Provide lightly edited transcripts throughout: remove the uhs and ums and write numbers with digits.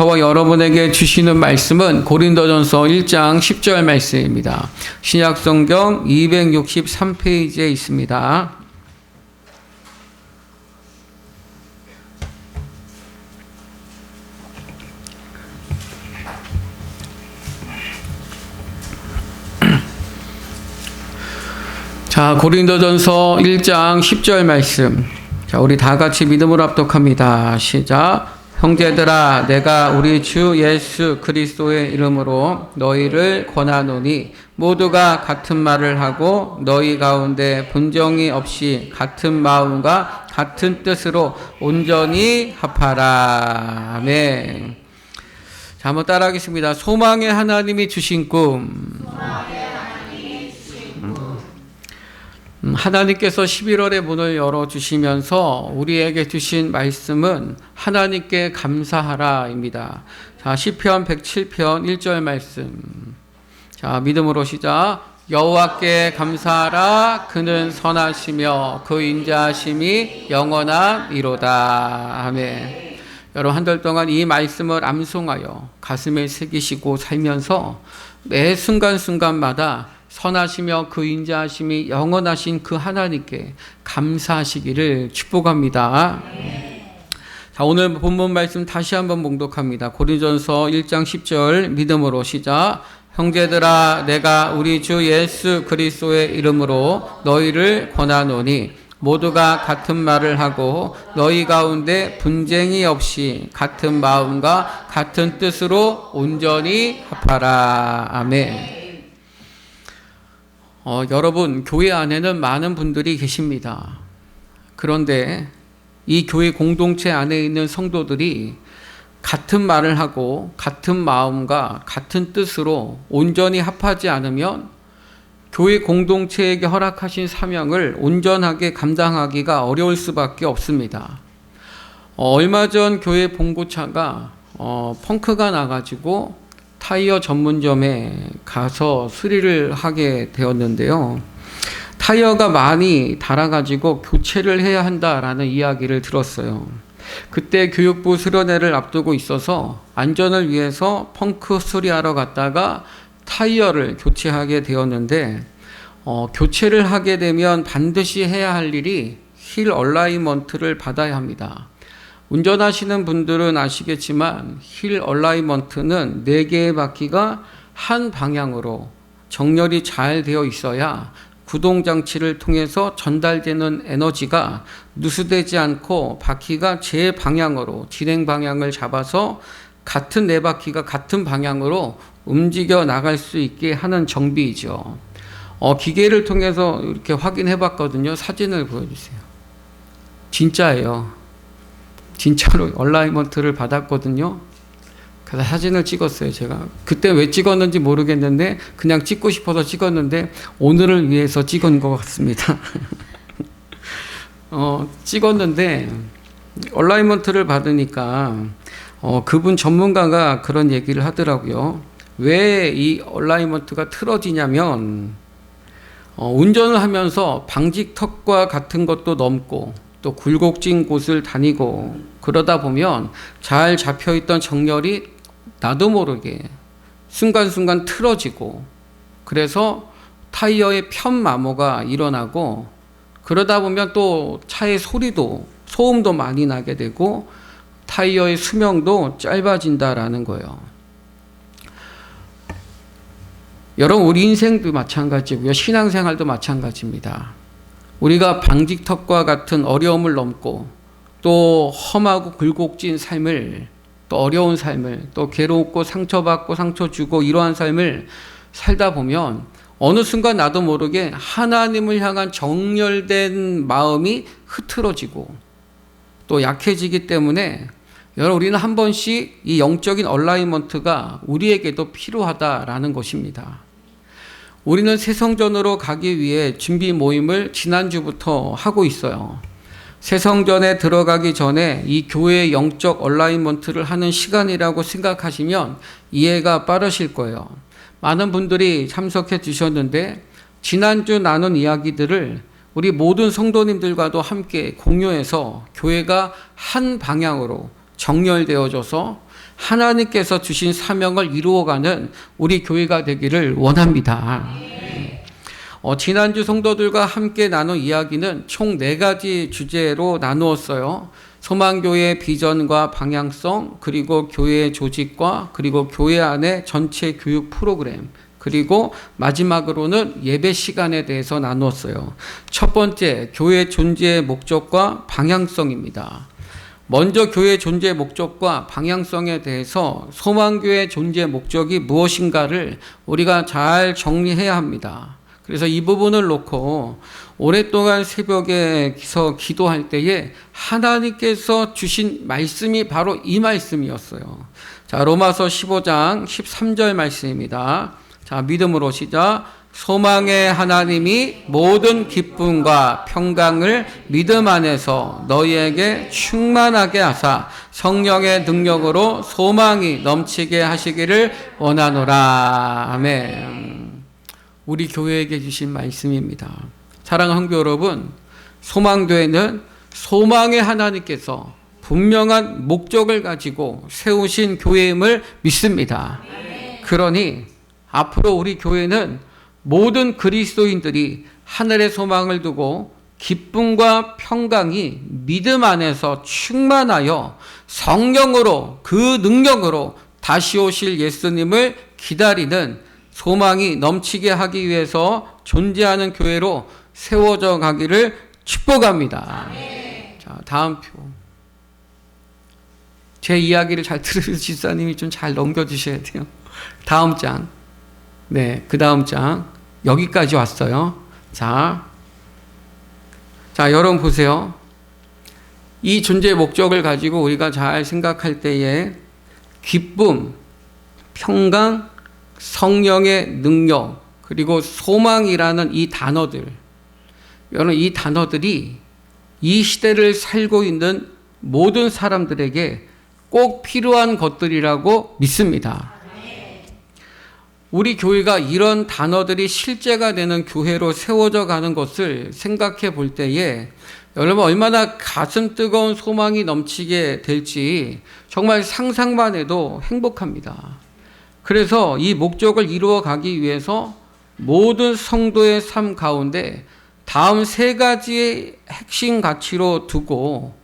저와 여러분에게 주시는 말씀은 고린도전서 1장 10절 말씀입니다. 신약성경 263페이지에 있습니다. 자, 고린도전서 1장 10절 말씀. 자, 우리 다 같이 믿음으로 합독합니다. 시작. 형제들아, 내가 우리 주 예수 그리스도의 이름으로 너희를 권하노니 모두가 같은 말을 하고 너희 가운데 분정이 없이 같은 마음과 같은 뜻으로 온전히 합하라. 아멘. 자, 한번 따라하겠습니다. 소망의 하나님이 주신 꿈. 하나님께서 11월의 문을 열어주시면서 우리에게 주신 말씀은 하나님께 감사하라입니다. 자, 시편 107편 1절 말씀. 자, 믿음으로 시작. 여호와께 감사하라. 그는 선하시며 그 인자하심이 영원하리로다. 아멘. 여러분, 한 달 동안 이 말씀을 암송하여 가슴에 새기시고 살면서 매 순간순간마다 선하시며 그 인자하심이 영원하신 그 하나님께 감사하시기를 축복합니다. 자, 오늘 본문 말씀 다시 한번 봉독합니다. 고린도전서 1장 10절 믿음으로 시작. 형제들아, 내가 우리 주 예수 그리스도의 이름으로 너희를 권하노니 모두가 같은 말을 하고 너희 가운데 분쟁이 없이 같은 마음과 같은 뜻으로 온전히 합하라. 아멘. 여러분, 교회 안에는 많은 분들이 계십니다. 그런데 이 교회 공동체 안에 있는 성도들이 같은 말을 하고 같은 마음과 같은 뜻으로 온전히 합하지 않으면 교회 공동체에게 허락하신 사명을 온전하게 감당하기가 어려울 수밖에 없습니다. 얼마 전 교회 봉고차가 펑크가 나가지고 타이어 전문점에 가서 수리를 하게 되었는데요. 타이어가 많이 닳아가지고 교체를 해야 한다라는 이야기를 들었어요. 그때 교육부 수련회를 앞두고 있어서 안전을 위해서 펑크 수리하러 갔다가 타이어를 교체하게 되었는데 교체를 하게 되면 반드시 해야 할 일이 힐 얼라이먼트를 받아야 합니다. 운전하시는 분들은 아시겠지만 힐 얼라이먼트는 4개의 바퀴가 한 방향으로 정렬이 잘 되어 있어야 구동장치를 통해서 전달되는 에너지가 누수되지 않고 바퀴가 제 방향으로 진행 방향을 잡아서 같은 4바퀴가 같은 방향으로 움직여 나갈 수 있게 하는 정비이죠. 기계를 통해서 이렇게 확인해 봤거든요. 사진을 보여주세요. 진짜예요. 진짜로 얼라이먼트를 받았거든요. 그래서 사진을 찍었어요. 제가 그때 왜 찍었는지 모르겠는데 그냥 찍고 싶어서 찍었는데 오늘을 위해서 찍은 것 같습니다. 찍었는데 얼라이먼트를 받으니까 그분 전문가가 그런 얘기를 하더라고요. 왜 이 얼라이먼트가 틀어지냐면 운전을 하면서 방직턱과 같은 것도 넘고 또 굴곡진 곳을 다니고 그러다 보면 잘 잡혀있던 정렬이 나도 모르게 순간순간 틀어지고 그래서 타이어의 편마모가 일어나고 그러다 보면 또 차의 소음도 많이 나게 되고 타이어의 수명도 짧아진다라는 거예요. 여러분, 우리 인생도 마찬가지고요. 신앙생활도 마찬가지입니다. 우리가 방직턱과 같은 어려움을 넘고 또 험하고 굴곡진 삶을 또 어려운 삶을 또 괴롭고 상처받고 상처 주고 이러한 삶을 살다 보면 어느 순간 나도 모르게 하나님을 향한 정열된 마음이 흐트러지고 또 약해지기 때문에 여러분, 우리는 한 번씩 이 영적인 얼라이먼트가 우리에게도 필요하다라는 것입니다. 우리는 새성전으로 가기 위해 준비 모임을 지난주부터 하고 있어요. 새성전에 들어가기 전에 이 교회의 영적 얼라이먼트를 하는 시간이라고 생각하시면 이해가 빠르실 거예요. 많은 분들이 참석해 주셨는데 지난주 나눈 이야기들을 우리 모든 성도님들과도 함께 공유해서 교회가 한 방향으로 정렬되어져서 하나님께서 주신 사명을 이루어가는 우리 교회가 되기를 원합니다. 지난주 성도들과 함께 나눈 이야기는 총 4가지 주제로 나누었어요. 소망교회의 비전과 방향성, 그리고 교회의 조직과, 그리고 교회 안의 전체 교육 프로그램, 그리고 마지막으로는 예배 시간에 대해서 나누었어요. 첫 번째, 교회 존재의 목적과 방향성입니다. 먼저 교회 존재 목적과 방향성에 대해서 소망교회 존재 목적이 무엇인가를 우리가 잘 정리해야 합니다. 그래서 이 부분을 놓고 오랫동안 새벽에서 기도할 때에 하나님께서 주신 말씀이 바로 이 말씀이었어요. 자, 로마서 15장 13절 말씀입니다. 자, 믿음으로 시작. 소망의 하나님이 모든 기쁨과 평강을 믿음 안에서 너희에게 충만하게 하사 성령의 능력으로 소망이 넘치게 하시기를 원하노라. 아멘. 우리 교회에게 주신 말씀입니다. 사랑하는 성도 여러분, 소망교회는 소망의 하나님께서 분명한 목적을 가지고 세우신 교회임을 믿습니다. 그러니 앞으로 우리 교회는 모든 그리스도인들이 하늘의 소망을 두고 기쁨과 평강이 믿음 안에서 충만하여 성령으로 그 능력으로 다시 오실 예수님을 기다리는 소망이 넘치게 하기 위해서 존재하는 교회로 세워져 가기를 축복합니다. 자, 다음 표. 제 이야기를 잘 들으셔서 집사님이 좀 잘 넘겨주셔야 돼요. 다음 장. 네, 그 다음 장. 여기까지 왔어요. 자, 여러분 보세요. 이 존재의 목적을 가지고 우리가 잘 생각할 때에 기쁨, 평강, 성령의 능력, 그리고 소망이라는 이 단어들, 여러분 이 단어들이 이 시대를 살고 있는 모든 사람들에게 꼭 필요한 것들이라고 믿습니다. 우리 교회가 이런 단어들이 실제가 되는 교회로 세워져 가는 것을 생각해 볼 때에 여러분 얼마나 가슴 뜨거운 소망이 넘치게 될지 정말 상상만 해도 행복합니다. 그래서 이 목적을 이루어 가기 위해서 모든 성도의 삶 가운데 다음 3가지의 핵심 가치로 두고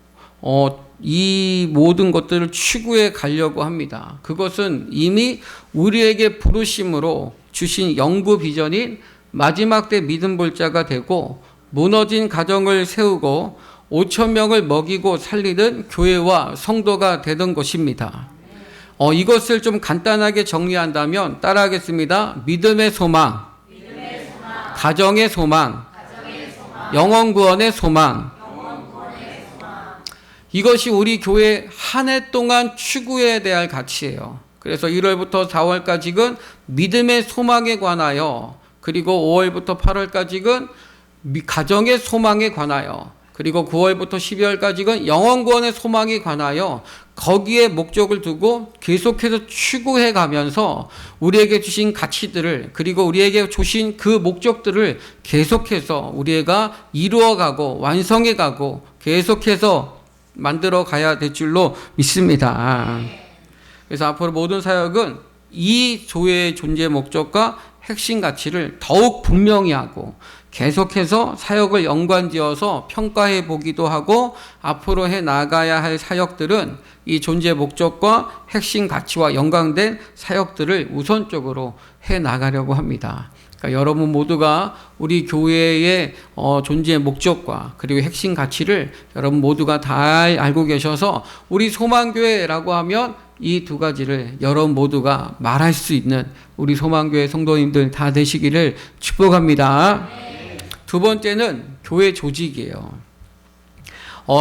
이 모든 것들을 추구해 가려고 합니다. 그것은 이미 우리에게 부르심으로 주신 영구 비전인 마지막 때 믿음 볼 자가 되고 무너진 가정을 세우고 5천 명을 먹이고 살리는 교회와 성도가 되는 것입니다. 이것을 좀 간단하게 정리한다면 따라하겠습니다. 믿음의 소망, 가정의 소망, 영혼 구원의 소망. 이것이 우리 교회 한 해 동안 추구해야 될 가치예요. 그래서 1월부터 4월까지는 믿음의 소망에 관하여, 그리고 5월부터 8월까지는 가정의 소망에 관하여, 그리고 9월부터 12월까지는 영혼 구원의 소망에 관하여 거기에 목적을 두고 계속해서 추구해 가면서 우리에게 주신 가치들을, 그리고 우리에게 주신 그 목적들을 계속해서 우리가 이루어가고 완성해 가고 계속해서 만들어 가야 될 줄로 믿습니다. 그래서 앞으로 모든 사역은 이 교회의 존재 목적과 핵심 가치를 더욱 분명히 하고 계속해서 사역을 연관지어서 평가해 보기도 하고 앞으로 해 나가야 할 사역들은 이 존재 목적과 핵심 가치와 연관된 사역들을 우선적으로 해 나가려고 합니다. 그러니까 여러분 모두가 우리 교회의 존재의 목적과 그리고 핵심 가치를 여러분 모두가 잘 알고 계셔서 우리 소망교회라고 하면 이 2가지를 여러분 모두가 말할 수 있는 우리 소망교회 성도님들 다 되시기를 축복합니다. 두 번째는 교회 조직이에요.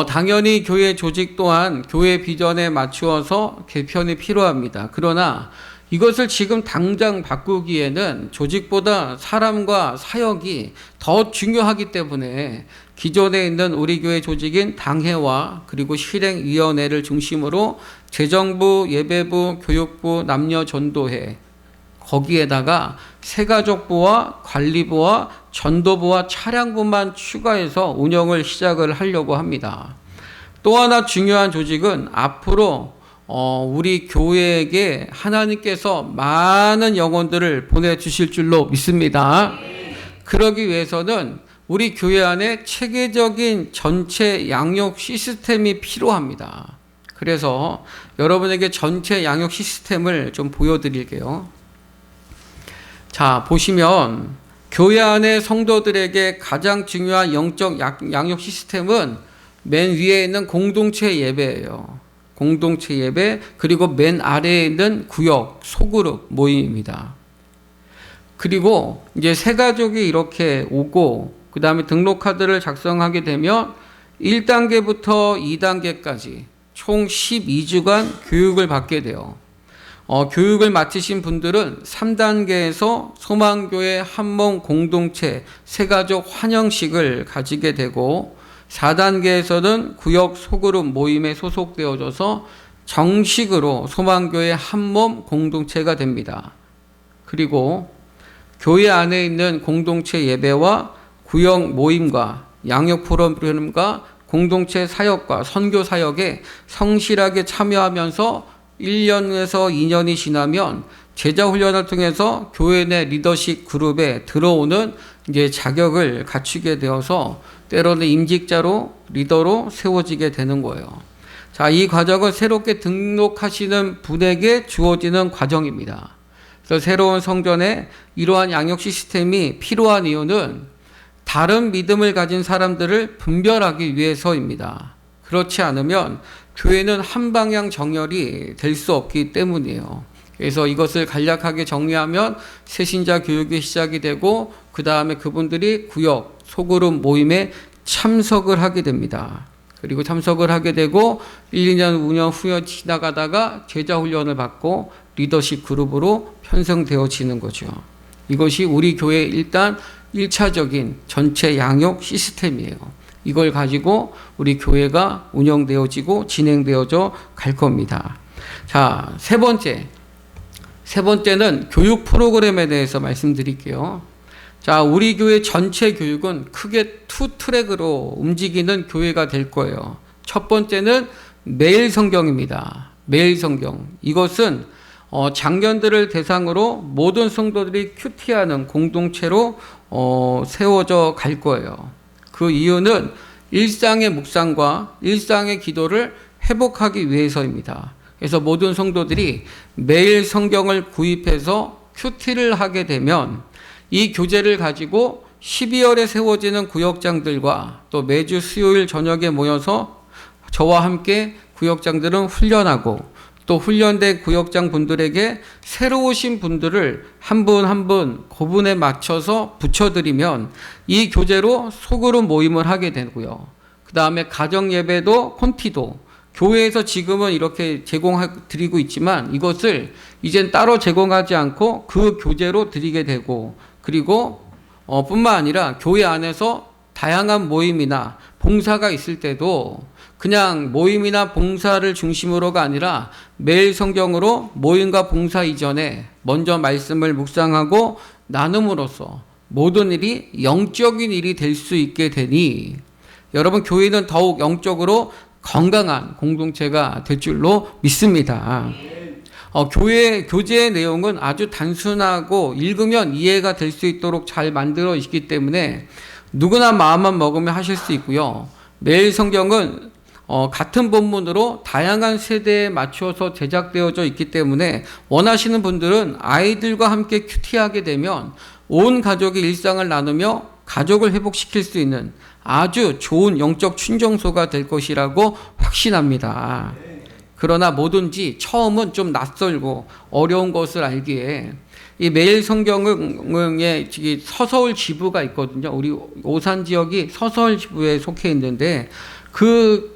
당연히 교회 조직 또한 교회 비전에 맞추어서 개편이 필요합니다. 그러나 이것을 지금 당장 바꾸기에는 조직보다 사람과 사역이 더 중요하기 때문에 기존에 있는 우리 교회 조직인 당회와 그리고 실행위원회를 중심으로 재정부, 예배부, 교육부, 남녀전도회, 거기에다가 새가족부와 관리부와 전도부와 차량부만 추가해서 운영을 시작을 하려고 합니다. 또 하나 중요한 조직은 앞으로 우리 교회에게 하나님께서 많은 영혼들을 보내주실 줄로 믿습니다. 그러기 위해서는 우리 교회 안에 체계적인 전체 양육 시스템이 필요합니다. 그래서 여러분에게 전체 양육 시스템을 좀 보여드릴게요. 자, 보시면 교회 안의 성도들에게 가장 중요한 영적 양육 시스템은 맨 위에 있는 공동체 예배예요. 공동체 예배, 그리고 맨 아래에 있는 구역, 소그룹 모임입니다. 그리고 이제 새 가족이 이렇게 오고, 그 다음에 등록카드를 작성하게 되면 1단계부터 2단계까지 총 12주간 교육을 받게 돼요. 교육을 마치신 분들은 3단계에서 소망교회 한몸 공동체 새가족 환영식을 가지게 되고, 4단계에서는 구역 소그룹 모임에 소속되어져서 정식으로 소망교회 한몸 공동체가 됩니다. 그리고 교회 안에 있는 공동체 예배와 구역 모임과 양육 프로그램과 공동체 사역과 선교 사역에 성실하게 참여하면서 1년에서 2년이 지나면 제자 훈련을 통해서 교회 내 리더십 그룹에 들어오는 이제 자격을 갖추게 되어서 때로는 임직자로 리더로 세워지게 되는 거예요. 자, 이 과정은 새롭게 등록하시는 분에게 주어지는 과정입니다. 그래서 새로운 성전에 이러한 양육 시스템이 필요한 이유는 다른 믿음을 가진 사람들을 분별하기 위해서입니다. 그렇지 않으면 교회는 한 방향 정열이 될 수 없기 때문이에요. 그래서 이것을 간략하게 정리하면 새신자 교육이 시작이 되고, 그 다음에 그분들이 구역, 소그룹 모임에 참석을 하게 됩니다. 그리고 참석을 하게 되고 1, 2년, 5년 후에 지나가다가 제자 훈련을 받고 리더십 그룹으로 편성되어지는 거죠. 이것이 우리 교회의 일단 1차적인 전체 양육 시스템이에요. 이걸 가지고 우리 교회가 운영되어지고 진행되어져 갈 겁니다. 자, 세 번째는 교육 프로그램에 대해서 말씀드릴게요. 자, 우리 교회 전체 교육은 크게 투 트랙으로 움직이는 교회가 될 거예요. 첫 번째는 매일 성경입니다. 매일 성경. 이것은 장년들을 대상으로 모든 성도들이 큐티하는 공동체로 세워져 갈 거예요. 그 이유는 일상의 묵상과 일상의 기도를 회복하기 위해서입니다. 그래서 모든 성도들이 매일 성경을 구입해서 큐티를 하게 되면 이 교재를 가지고 12월에 세워지는 구역장들과 또 매주 수요일 저녁에 모여서 저와 함께 구역장들은 훈련하고, 또 훈련된 구역장 분들에게 새로 오신 분들을 한 분 한 분 고분에 맞춰서 붙여드리면 이 교재로 소그룹 모임을 하게 되고요. 그 다음에 가정 예배도 콘티도 교회에서 지금은 이렇게 제공드리고 있지만 이것을 이젠 따로 제공하지 않고 그 교재로 드리게 되고, 그리고 뿐만 아니라 교회 안에서 다양한 모임이나 봉사가 있을 때도 그냥 모임이나 봉사를 중심으로가 아니라 매일 성경으로 모임과 봉사 이전에 먼저 말씀을 묵상하고 나눔으로써 모든 일이 영적인 일이 될 수 있게 되니 여러분, 교회는 더욱 영적으로 건강한 공동체가 될 줄로 믿습니다. 교재의 내용은 아주 단순하고 읽으면 이해가 될 수 있도록 잘 만들어 있기 때문에 누구나 마음만 먹으면 하실 수 있고요. 매일 성경은 같은 본문으로 다양한 세대에 맞춰서 제작되어져 있기 때문에 원하시는 분들은 아이들과 함께 큐티하게 되면 온 가족이 일상을 나누며 가족을 회복시킬 수 있는 아주 좋은 영적 충전소가 될 것이라고 확신합니다. 그러나 뭐든지 처음은 좀 낯설고 어려운 것을 알기에 이 매일 성경의 서서울 지부가 있거든요. 우리 오산 지역이 서서울 지부에 속해 있는데 그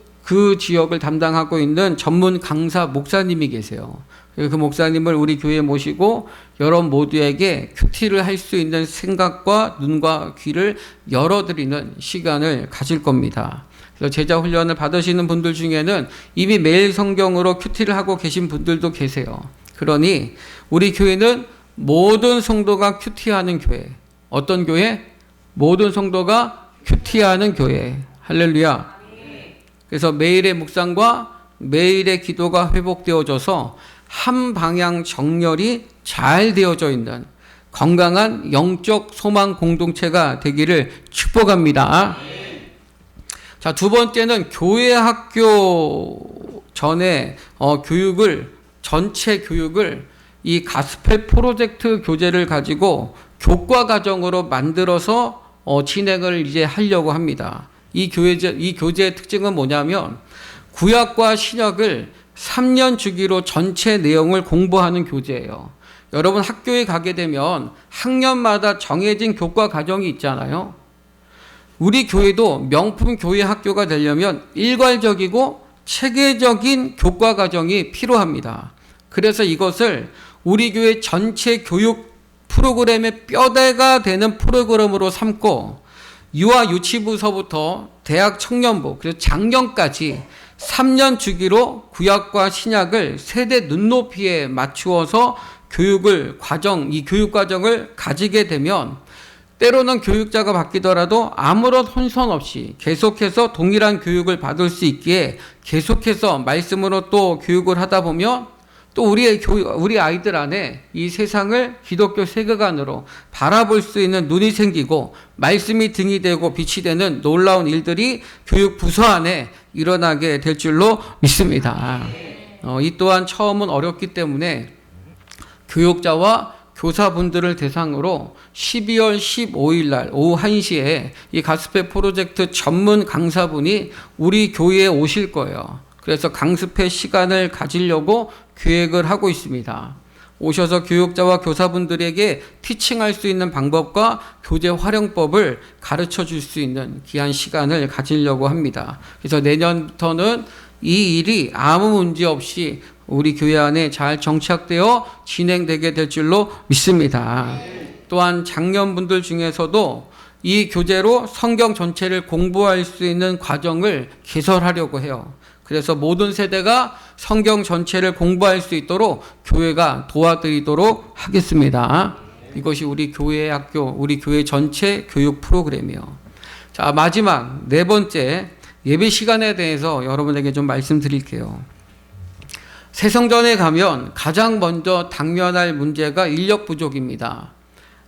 지역을 담당하고 있는 전문 강사 목사님이 계세요. 그 목사님을 우리 교회에 모시고 여러분 모두에게 큐티를 할 수 있는 생각과 눈과 귀를 열어드리는 시간을 가질 겁니다. 그래서 제자 훈련을 받으시는 분들 중에는 이미 매일 성경으로 큐티를 하고 계신 분들도 계세요. 그러니 우리 교회는 모든 성도가 큐티하는 교회. 어떤 교회? 모든 성도가 큐티하는 교회. 할렐루야. 그래서 매일의 묵상과 매일의 기도가 회복되어져서 한 방향 정렬이 잘 되어져 있는 건강한 영적 소망 공동체가 되기를 축복합니다. 자, 두 번째는 교회 학교 전에 전체 교육을 이 가스펠 프로젝트 교재를 가지고 교과 과정으로 만들어서 진행을 이제 하려고 합니다. 이 교재의 특징은 뭐냐면 구약과 신약을 3년 주기로 전체 내용을 공부하는 교재예요. 여러분 학교에 가게 되면 학년마다 정해진 교과 과정이 있잖아요. 우리 교회도 명품 교회 학교가 되려면 일괄적이고 체계적인 교과 과정이 필요합니다. 그래서 이것을 우리 교회 전체 교육 프로그램의 뼈대가 되는 프로그램으로 삼고 유아 유치부서부터 대학 청년부 그리고 장년까지 3년 주기로 구약과 신약을 세대 눈높이에 맞추어서 이 교육 과정을 가지게 되면 때로는 교육자가 바뀌더라도 아무런 혼선 없이 계속해서 동일한 교육을 받을 수 있기에 계속해서 말씀으로 또 교육을 하다 보면 또 우리 아이들 안에 이 세상을 기독교 세계관으로 바라볼 수 있는 눈이 생기고 말씀이 등이 되고 빛이 되는 놀라운 일들이 교육 부서 안에 일어나게 될 줄로 믿습니다. 이 또한 처음은 어렵기 때문에 교육자와 교사분들을 대상으로 12월 15일 날 오후 1시에 이 가스펠 프로젝트 전문 강사분이 우리 교회에 오실 거예요. 그래서 강습회 시간을 가지려고 계획을 하고 있습니다. 오셔서 교육자와 교사분들에게 티칭할 수 있는 방법과 교재 활용법을 가르쳐 줄 수 있는 귀한 시간을 가지려고 합니다. 그래서 내년부터는 이 일이 아무 문제 없이 우리 교회 안에 잘 정착되어 진행되게 될 줄로 믿습니다. 또한 장년분들 중에서도 이 교재로 성경 전체를 공부할 수 있는 과정을 개설하려고 해요. 그래서 모든 세대가 성경 전체를 공부할 수 있도록 교회가 도와드리도록 하겠습니다. 이것이 우리 교회 학교, 우리 교회 전체 교육 프로그램이요. 자, 마지막 네 번째 예배 시간에 대해서 여러분에게 좀 말씀드릴게요. 새성전에 가면 가장 먼저 당면할 문제가 인력 부족입니다.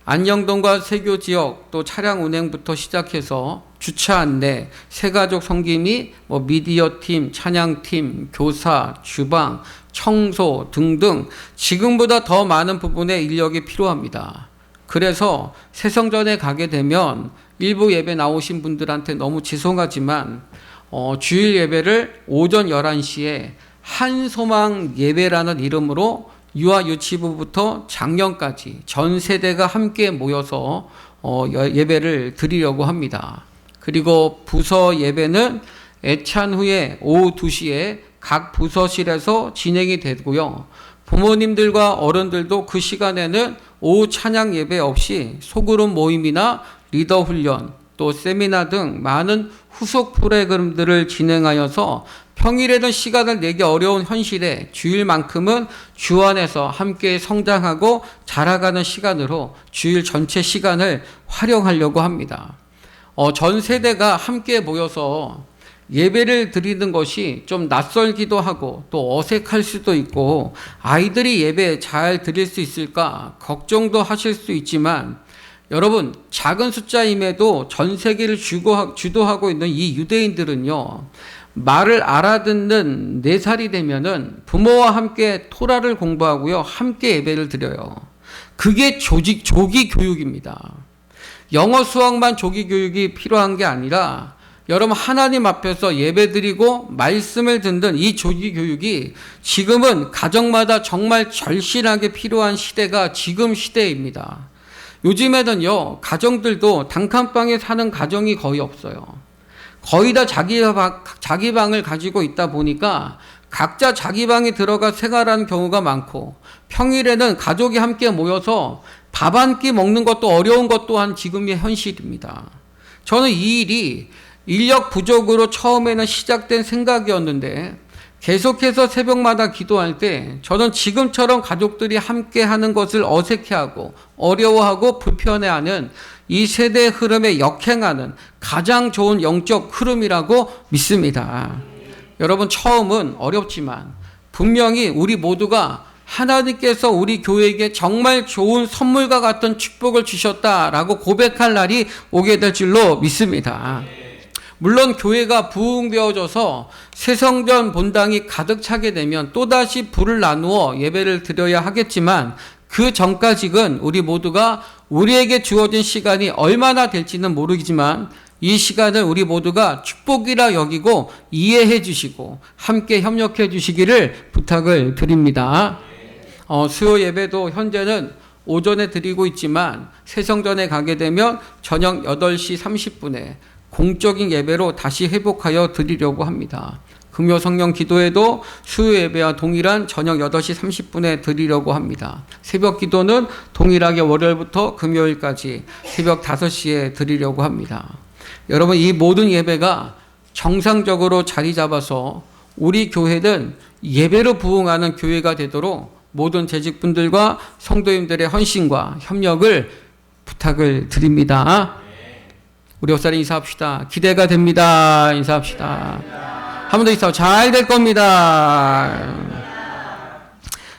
안녕동과 세교 지역 또 차량 운행부터 시작해서 주차 안내, 새가족 섬김이 미디어 팀, 찬양 팀, 교사, 주방, 청소 등등 지금보다 더 많은 부분의 인력이 필요합니다. 그래서 새성전에 가게 되면 일부 예배 나오신 분들한테 너무 죄송하지만 주일 예배를 오전 11시에 한소망 예배라는 이름으로 유아 유치부부터 장년까지 전 세대가 함께 모여서 예배를 드리려고 합니다. 그리고 부서 예배는 애찬 후에 오후 2시에 각 부서실에서 진행이 되고요. 부모님들과 어른들도 그 시간에는 오후 찬양 예배 없이 소그룹 모임이나 리더 훈련, 또 세미나 등 많은 후속 프로그램들을 진행하여서 평일에는 시간을 내기 어려운 현실에 주일만큼은 주 안에서 함께 성장하고 자라가는 시간으로 주일 전체 시간을 활용하려고 합니다. 전 세대가 함께 모여서 예배를 드리는 것이 좀 낯설기도 하고 또 어색할 수도 있고 아이들이 예배 잘 드릴 수 있을까 걱정도 하실 수 있지만 여러분 작은 숫자임에도 전 세계를 주도하고 있는 이 유대인들은요 말을 알아듣는 4살이 되면은 부모와 함께 토라를 공부하고요 함께 예배를 드려요. 그게 조기 교육입니다. 영어 수학만 조기 교육이 필요한 게 아니라 여러분 하나님 앞에서 예배드리고 말씀을 듣는 이 조기 교육이 지금은 가정마다 정말 절실하게 필요한 시대가 지금 시대입니다. 요즘에는요 가정들도 단칸방에 사는 가정이 거의 없어요. 거의 다 자기 방을 가지고 있다 보니까 각자 자기 방에 들어가 생활하는 경우가 많고 평일에는 가족이 함께 모여서 밥 한 끼 먹는 것도 어려운 것 또한 지금의 현실입니다. 저는 이 일이 인력 부족으로 처음에는 시작된 생각이었는데 계속해서 새벽마다 기도할 때 저는 지금처럼 가족들이 함께 하는 것을 어색해하고 어려워하고 불편해하는 이 세대의 흐름에 역행하는 가장 좋은 영적 흐름이라고 믿습니다. 여러분, 처음은 어렵지만 분명히 우리 모두가 하나님께서 우리 교회에게 정말 좋은 선물과 같은 축복을 주셨다라고 고백할 날이 오게 될 줄로 믿습니다. 물론 교회가 부흥되어져서 새성전 본당이 가득 차게 되면 또다시 불을 나누어 예배를 드려야 하겠지만, 그 전까지는 우리 모두가 우리에게 주어진 시간이 얼마나 될지는 모르지만 이 시간을 우리 모두가 축복이라 여기고 이해해 주시고 함께 협력해 주시기를 부탁을 드립니다. 수요 예배도 현재는 오전에 드리고 있지만 새성전에 가게 되면 저녁 8시 30분에 공적인 예배로 다시 회복하여 드리려고 합니다. 금요 성령 기도회도 수요 예배와 동일한 저녁 8시 30분에 드리려고 합니다. 새벽 기도는 동일하게 월요일부터 금요일까지 새벽 5시에 드리려고 합니다. 여러분, 이 모든 예배가 정상적으로 자리 잡아서 우리 교회는 예배로 부흥하는 교회가 되도록 모든 재직분들과 성도님들의 헌신과 협력을 부탁을 드립니다. 우리 옆사람 인사합시다. 기대가 됩니다. 인사합시다. 한 번 더 인사하고 잘 될 겁니다.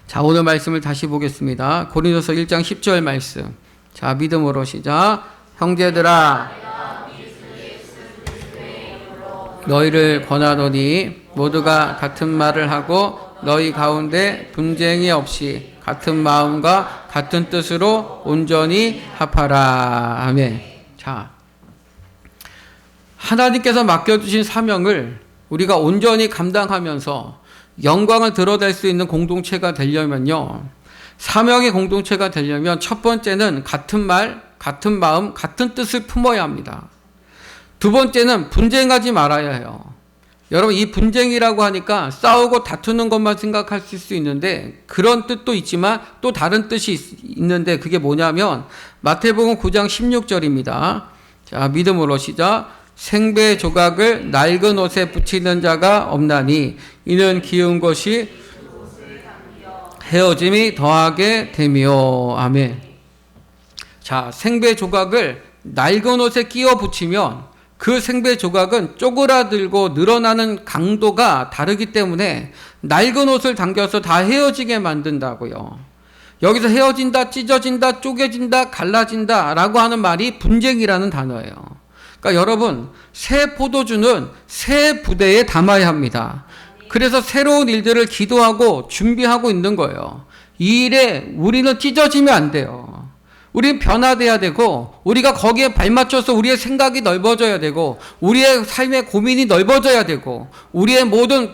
자, 오늘 말씀을 다시 보겠습니다. 고린도서 1장 10절 말씀. 자, 믿음으로 시작. 형제들아, 너희를 권하노니 모두가 같은 말을 하고 너희 가운데 분쟁이 없이 같은 마음과 같은 뜻으로 온전히 합하라. 아멘. 자, 하나님께서 맡겨주신 사명을 우리가 온전히 감당하면서 영광을 드러낼 수 있는 공동체가 되려면요, 사명의 공동체가 되려면 첫 번째는 같은 말, 같은 마음, 같은 뜻을 품어야 합니다. 두 번째는 분쟁하지 말아야 해요. 여러분, 이 분쟁이라고 하니까 싸우고 다투는 것만 생각하실 수 있는데 그런 뜻도 있지만 또 다른 뜻이 있는데 그게 뭐냐면 마태복음 9장 16절입니다. 자, 믿음으로 시작. 생배 조각을 낡은 옷에 붙이는 자가 없나니 이는 기운 것이 헤어짐이 더하게 되며. 아멘. 자, 생배 조각을 낡은 옷에 끼워 붙이면 그 생배 조각은 쪼그라들고 늘어나는 강도가 다르기 때문에 낡은 옷을 당겨서 다 헤어지게 만든다고요. 여기서 헤어진다, 찢어진다, 쪼개진다, 갈라진다 라고 하는 말이 분쟁이라는 단어예요. 그러니까 여러분, 새 포도주는 새 부대에 담아야 합니다. 그래서 새로운 일들을 기도하고 준비하고 있는 거예요. 이 일에 우리는 찢어지면 안 돼요. 우리는 변화돼야 되고 우리가 거기에 발맞춰서 우리의 생각이 넓어져야 되고 우리의 삶의 고민이 넓어져야 되고 우리의 모든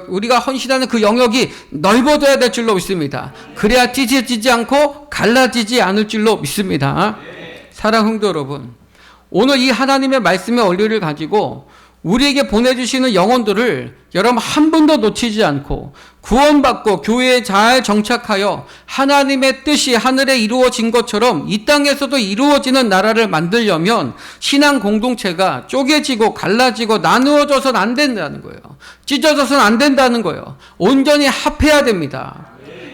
우리가 헌신하는 그 영역이 넓어져야 될 줄로 믿습니다. 그래야 찢어지지 않고 갈라지지 않을 줄로 믿습니다. 사랑하는 성도 여러분, 오늘 이 하나님의 말씀의 원리를 가지고 우리에게 보내주시는 영혼들을 여러분 한 번도 놓치지 않고 구원받고 교회에 잘 정착하여 하나님의 뜻이 하늘에 이루어진 것처럼 이 땅에서도 이루어지는 나라를 만들려면 신앙 공동체가 쪼개지고 갈라지고 나누어져서는 안 된다는 거예요. 찢어져서는 안 된다는 거예요. 온전히 합해야 됩니다.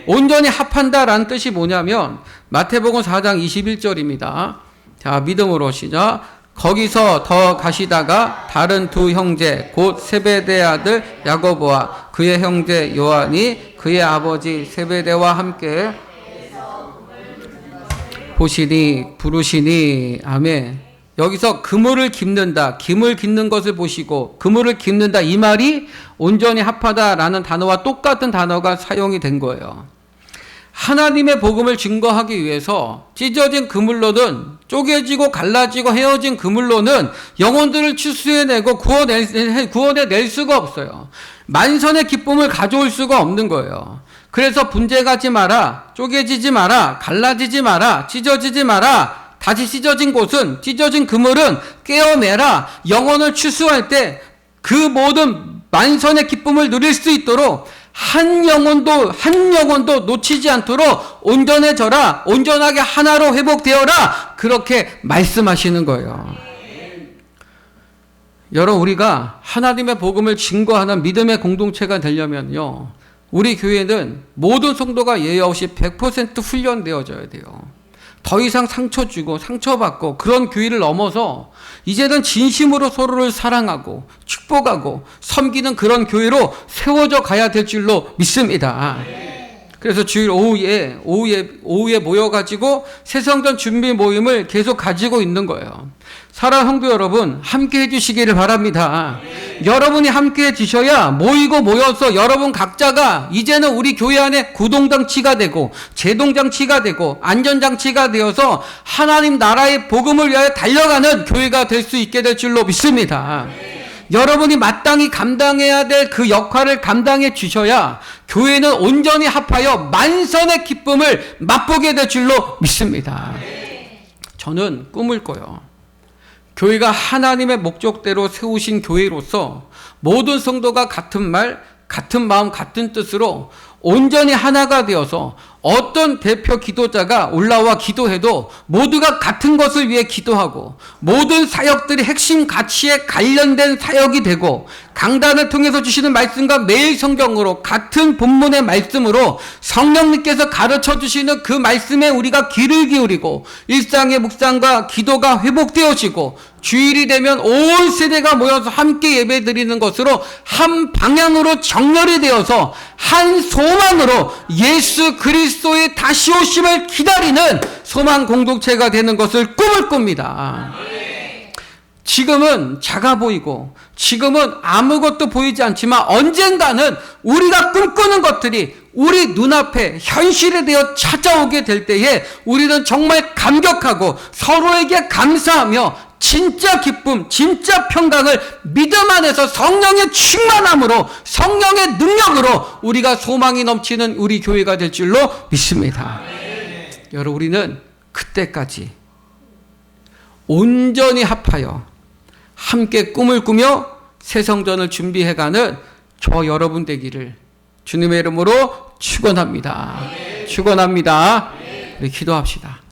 온전히 합한다라는 뜻이 뭐냐면 마태복음 4장 21절입니다. 자, 믿음으로 시작. 거기서 더 가시다가 다른 두 형제 곧 세베대 아들 야고보와 그의 형제 요한이 그의 아버지 세베대와 함께 보시니 부르시니. 아멘. 여기서 그물을 깁는다, 김을 깁는 것을 보시고 그물을 깁는다, 이 말이 온전히 합하다라는 단어와 똑같은 단어가 사용이 된 거예요. 하나님의 복음을 증거하기 위해서 찢어진 그물로는, 쪼개지고 갈라지고 헤어진 그물로는 영혼들을 추수해내고 구원해낼 수가 없어요. 만선의 기쁨을 가져올 수가 없는 거예요. 그래서 분쟁하지 마라, 쪼개지지 마라, 갈라지지 마라, 찢어지지 마라. 다시 찢어진 곳은, 찢어진 그물은 깨어내라. 영혼을 추수할 때 그 모든 만선의 기쁨을 누릴 수 있도록 한 영혼도 놓치지 않도록 온전해져라, 온전하게 하나로 회복되어라, 그렇게 말씀하시는 거예요. 여러분, 우리가 하나님의 복음을 증거하는 믿음의 공동체가 되려면요, 우리 교회는 모든 성도가 예외 없이 100% 훈련되어져야 돼요. 더 이상 상처 주고 상처받고 그런 교회를 넘어서 이제는 진심으로 서로를 사랑하고 축복하고 섬기는 그런 교회로 세워져 가야 될 줄로 믿습니다. 그래서 주일 오후에 모여가지고 새성전 준비 모임을 계속 가지고 있는 거예요. 사랑하는 성도 여러분, 함께 해주시기를 바랍니다. 여러분이 함께 해주셔야 모여서 여러분 각자가 이제는 우리 교회 안에 구동장치가 되고 제동장치가 되고 안전장치가 되어서 하나님 나라의 복음을 위하여 달려가는 교회가 될 수 있게 될 줄로 믿습니다. 여러분이 마땅히 감당해야 될 그 역할을 감당해 주셔야 교회는 온전히 합하여 만선의 기쁨을 맛보게 될 줄로 믿습니다. 저는 꿈을 꿔요. 교회가 하나님의 목적대로 세우신 교회로서 모든 성도가 같은 말, 같은 마음, 같은 뜻으로 온전히 하나가 되어서 어떤 대표 기도자가 올라와 기도해도 모두가 같은 것을 위해 기도하고 모든 사역들이 핵심 가치에 관련된 사역이 되고 강단을 통해서 주시는 말씀과 매일 성경으로 같은 본문의 말씀으로 성령님께서 가르쳐 주시는 그 말씀에 우리가 귀를 기울이고 일상의 묵상과 기도가 회복되어지고 주일이 되면 온 세대가 모여서 함께 예배드리는 것으로 한 방향으로 정렬이 되어서 한 소망으로 예수 그리스도의 다시 오심을 기다리는 소망 공동체가 되는 것을 꿈을 꿉니다. 지금은 작아 보이고 지금은 아무것도 보이지 않지만 언젠가는 우리가 꿈꾸는 것들이 우리 눈앞에 현실이 되어 찾아오게 될 때에 우리는 정말 감격하고 서로에게 감사하며 진짜 기쁨, 진짜 평강을 믿음 안에서 성령의 충만함으로 성령의 능력으로 우리가 소망이 넘치는 우리 교회가 될 줄로 믿습니다. 여러분, 우리는 그때까지 온전히 합하여 함께 꿈을 꾸며 새 성전을 준비해가는 저 여러분 되기를 주님의 이름으로 축원합니다. 축원합니다. 우리 기도합시다.